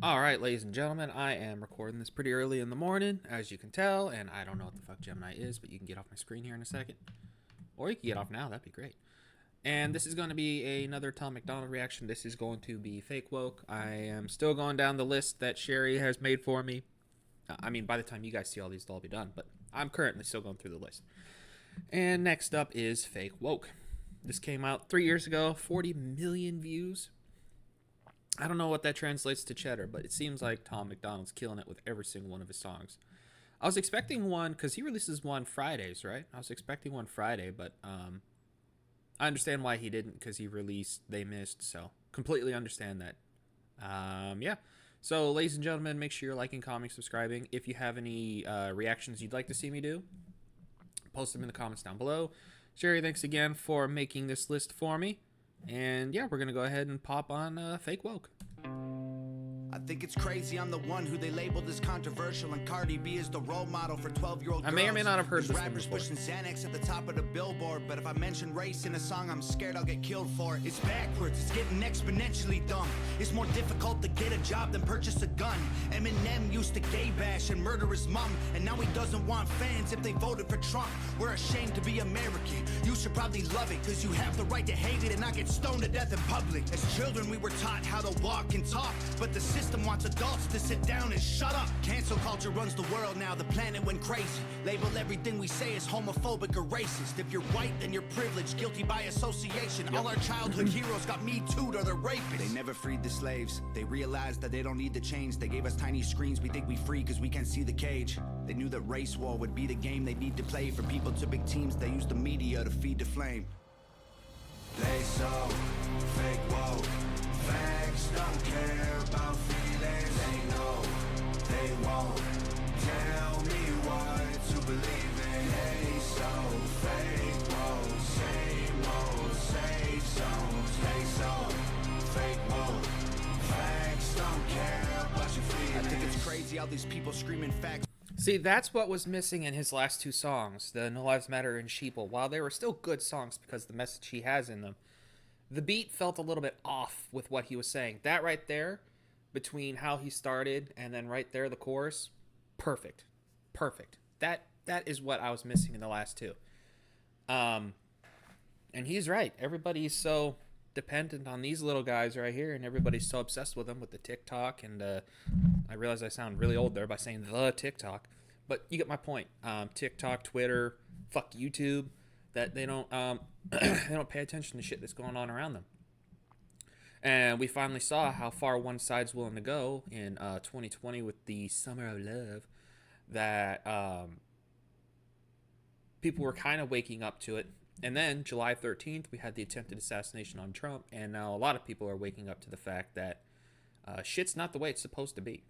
Alright, ladies and gentlemen, I am recording this pretty early in the morning, as you can tell, and I don't know what the fuck Gemini is, but you can get off my screen here in a second. Or you can get off now, that'd be great. And this is going to be another Tom MacDonald reaction. This is going to be fake woke. I am still going down the list that Sherry has made for me. I mean, by the time you guys see all these, they'll all be done, but I'm currently still going through the list. And next up is fake woke. This came out 3 years ago, 40 million views. I don't know what that translates to cheddar, but it seems like Tom MacDonald's killing it with every single one of his songs. I was expecting one, because he releases one Fridays, right? I was expecting one Friday, but I understand why he didn't, because he released They Missed, so completely understand that. Yeah. So, ladies and gentlemen, make sure you're liking, commenting, subscribing. If you have any reactions you'd like to see me do, post them in the comments down below. Sherry, thanks again for making this list for me. And yeah, we're going to go ahead and pop on Fake Woke. I think it's crazy I'm the one who they labeled as controversial, and Cardi B is the role model for 12-year-old girls. I may or may not have heard These this rappers pushing Xanax at the top of the billboard, but if I mention race in a song, I'm scared I'll get killed for it. It's backwards, it's getting exponentially dumb. It's more difficult to get a job than purchase a gun. Eminem used to gay bash and murder his mom, and now he doesn't want fans if they voted for Trump. We're ashamed to be American. You should probably love it, cause you have the right to hate it and not get stoned to death in public. As children we were taught how to walk and talk, but the system wants adults to sit down and shut up. Cancel culture runs the world now, the planet went crazy. Label everything we say as homophobic or racist. If you're white, then you're privileged, guilty by association. All our childhood heroes got Me Too'd or they're rapists. They never freed the slaves. They realized that they don't need the chains. They gave us tiny screens, we think we free cause we can't see the cage. They knew that race war would be the game they need to play. For people to big teams, they use the media to feed the flame. They so fake woke. Facts don't care about feelings. They know they won't tell me what to believe in. They so fake woke. Same old safe zones. They so fake woke. Facts don't care about your feelings. I think it's crazy how these people screaming facts. See, that's what was missing in his last two songs, the No Lives Matter and Sheeple. While they were still good songs because of the message he has in them, the beat felt a little bit off with what he was saying. That right there, between how he started and then right there, the chorus, perfect. Perfect. That is what I was missing in the last two. And he's right. Everybody's so dependent on these little guys right here, and everybody's so obsessed with them with the TikTok, and I realize I sound really old there by saying the TikTok, but you get my point. TikTok, Twitter, fuck YouTube, that they don't they don't pay attention to shit that's going on around them. And we finally saw how far one side's willing to go in 2020 with the Summer of Love, that people were kind of waking up to it. And then July 13th, we had the attempted assassination on Trump, and now a lot of people are waking up to the fact that shit's not the way it's supposed to be.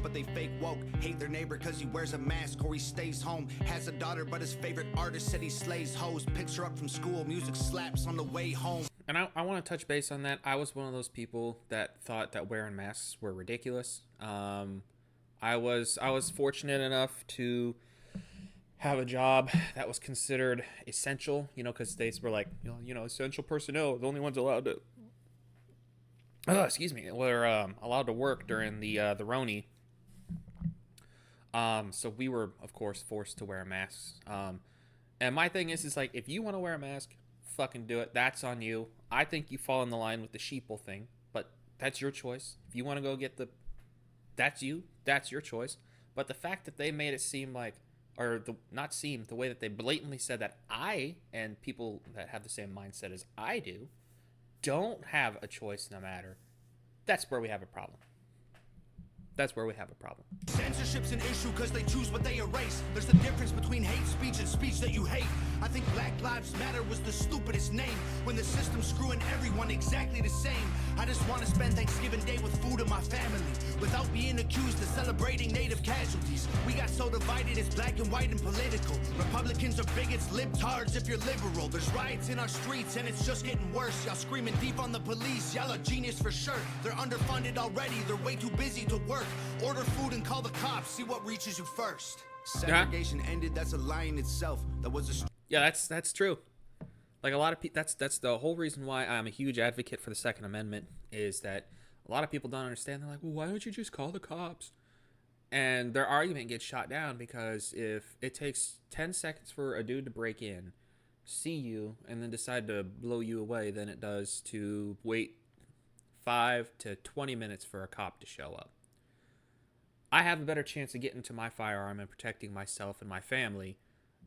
But they fake woke, hate their neighbor cause he wears a mask or he stays home. Has a daughter but his favorite artist said he slays hoes. Picks her up from school, music slaps on the way home. And I want to touch base on that. I was one of those people that thought that wearing masks were ridiculous. I was fortunate enough to have a job that was considered essential, you know, because states were like, you know, essential personnel, the only ones allowed to, were allowed to work during the Roni. So we were, of course, forced to wear masks. And my thing is like, if you want to wear a mask, fucking do it. That's on you. I think you fall in the line with the sheeple thing, but that's your choice. If you want to go get that's your choice. But the fact that they made it seem like, the way that they blatantly said that I, and people that have the same mindset as I do, don't have a choice no matter, that's where we have a problem. That's where we have a problem. Censorship's an issue because they choose what they erase. There's a difference between hate speech and speech that you hate. I think Black Lives Matter was the stupidest name, when the system's screwing everyone exactly the same. I just want to spend Thanksgiving Day with food and my family, without being accused of celebrating native casualties. We got so divided, it's black and white and political. Republicans are bigots, libtards if you're liberal. There's riots in our streets and it's just getting worse. Y'all screaming deep on the police, y'all are genius for sure. They're underfunded already, they're way too busy to work. Order food and call the cops, see what reaches you first. Segregation ended, that's a lie in itself. That was a yeah, that's true. Like a lot of people, that's the whole reason why I'm a huge advocate for the Second Amendment, is that A lot of people don't understand. They're like, well, why don't you just call the cops? And their argument gets shot down because if it takes 10 seconds for a dude to break in, see you, and then decide to blow you away than it does to wait 5 to 20 minutes for a cop to show up. I have a better chance of getting to my firearm and protecting myself and my family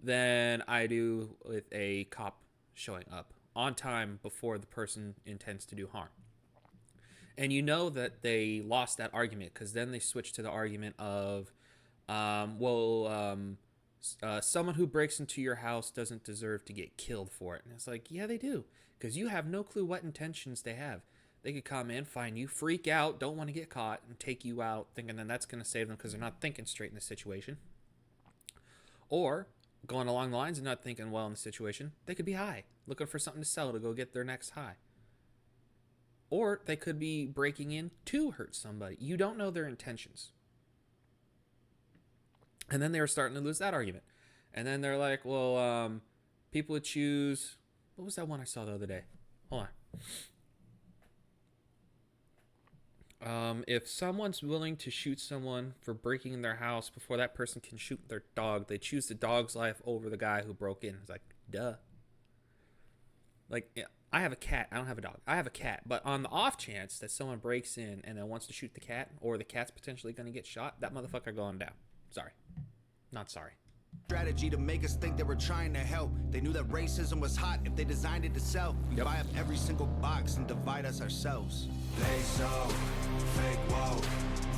than I do with a cop showing up on time before the person intends to do harm. And you know that they lost that argument because then they switched to the argument of, someone who breaks into your house doesn't deserve to get killed for it. And it's like, yeah, they do, because you have no clue what intentions they have. They could come in, find you, freak out, don't want to get caught, and take you out, thinking that that's going to save them because they're not thinking straight in the situation. Or going along the lines of not thinking well in the situation, they could be high, looking for something to sell to go get their next high. Or they could be breaking in to hurt somebody. You don't know their intentions. And then they were starting to lose that argument. And then they're like, well, people would choose... What was that one I saw the other day? Hold on. If someone's willing to shoot someone for breaking in their house before that person can shoot their dog, they choose the dog's life over the guy who broke in. It's like, duh. Like, yeah, I have a cat. I don't have a dog. I have a cat. But on the off chance that someone breaks in and then wants to shoot the cat, or the cat's potentially going to get shot, that motherfucker going down. Sorry. Not sorry. Strategy to make us think they were trying to help. They knew that racism was hot if they designed it to sell. We buy up every single box and divide us ourselves. They so fake woke.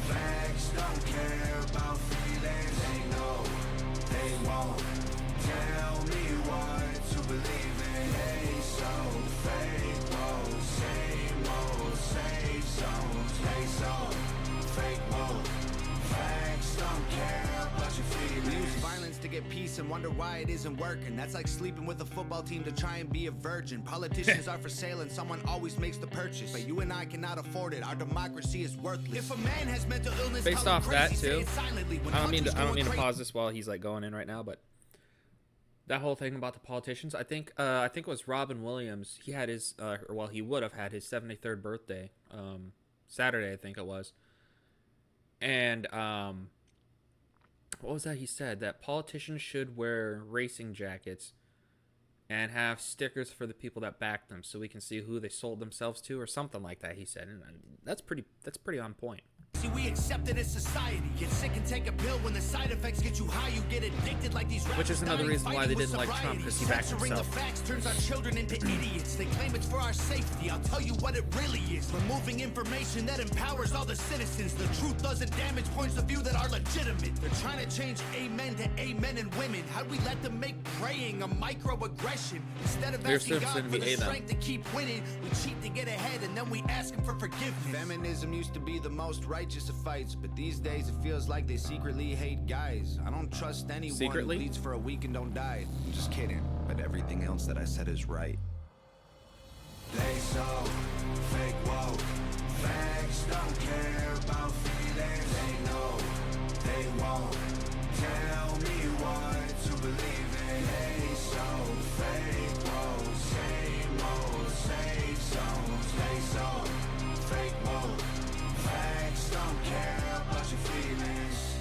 Facts don't care about feelings. They know they won't tell me what to believe in. They so fake woke. Same old safe zones. They so fake woke. Facts don't care about your feelings. We use violence to get peace and wonder why it isn't working. That's like sleeping with a football team to try and be a virgin. Politicians are for sale and someone always makes the purchase. But you and I cannot afford it. Our democracy is worthless. If a man has mental illness, based off that too, I don't mean to pause this while he's like going in right now, but that whole thing about the politicians, I think it was Robin Williams. He had his he would have had his 73rd birthday Saturday, I think it was. And what was that he said? That politicians should wear racing jackets and have stickers for the people that back them so we can see who they sold themselves to, or something like that, he said. And that's pretty on point. See, we accept it as society. Get sick and take a pill. When the side effects get you high, you get addicted like these rappers. Which is another reason why they didn't like Trump, because he backed himself. The facts turns our children into idiots. They claim it's for our safety. I'll tell you what it really is. Removing information that empowers all the citizens. The truth doesn't damage points of view that are legitimate. They're trying to change amen to amen and women. How'd we let them make praying a microaggression? Instead of asking God for the strength to keep winning, we cheat to get ahead and then we ask him for forgiveness. Feminism used to be the most righteous of fights, but these days it feels like they secretly hate guys. I don't trust anyone who bleeds for a week and don't die. I'm just kidding, but everything else that I said is right. They so fake woke. Facts don't care about feelings. They know they won't tell me what to believe in. They so fake woke. Same old safe zones. They so fake woke. Facts don't care about your feelings.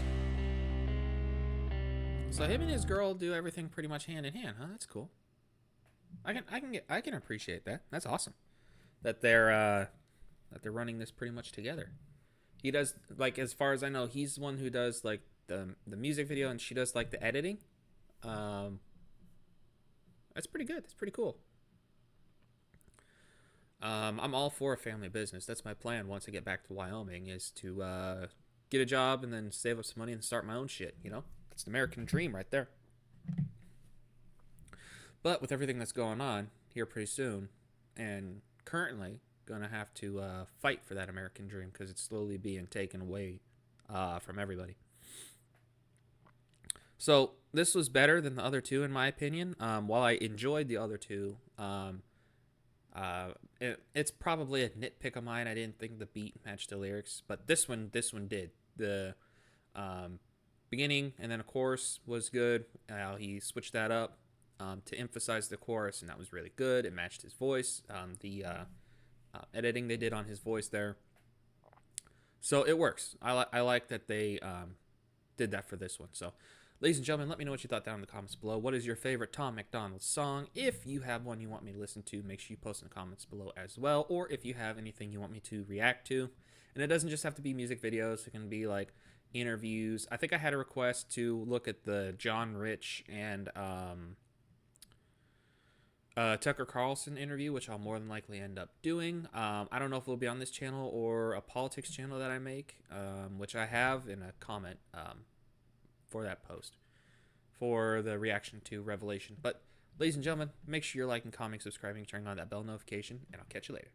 So him and his girl do everything pretty much hand in hand, huh? That's cool. I can appreciate that. That's awesome. That they're running this pretty much together. He does, like, as far as I know, he's the one who does like the music video, and she does like the editing. That's pretty good. That's pretty cool. I'm all for a family business. That's my plan once I get back to Wyoming, is to get a job and then save up some money and start my own shit, you know? That's the American dream right there. But with everything that's going on here pretty soon, and currently going to have to fight for that American dream because it's slowly being taken away from everybody. So this was better than the other two, in my opinion. While I enjoyed the other two, it's probably a nitpick of mine. I didn't think the beat matched the lyrics, but this one did. The beginning and then a chorus was good. He switched that up to emphasize the chorus, and that was really good. It matched his voice. The editing they did on his voice there So it works. I like that they did that for this one. So, ladies and gentlemen, let me know what you thought down in the comments below. What is your favorite Tom MacDonald song? If you have one you want me to listen to, make sure you post in the comments below as well. Or if you have anything you want me to react to. And it doesn't just have to be music videos. It can be like interviews. I think I had a request to look at the John Rich and Tucker Carlson interview, which I'll more than likely end up doing. I don't know if it'll be on this channel or a politics channel that I make, which I have in a comment for that post for the reaction to Revelation. But ladies and gentlemen, make sure you're liking, commenting, subscribing, turning on that bell notification, and I'll catch you later.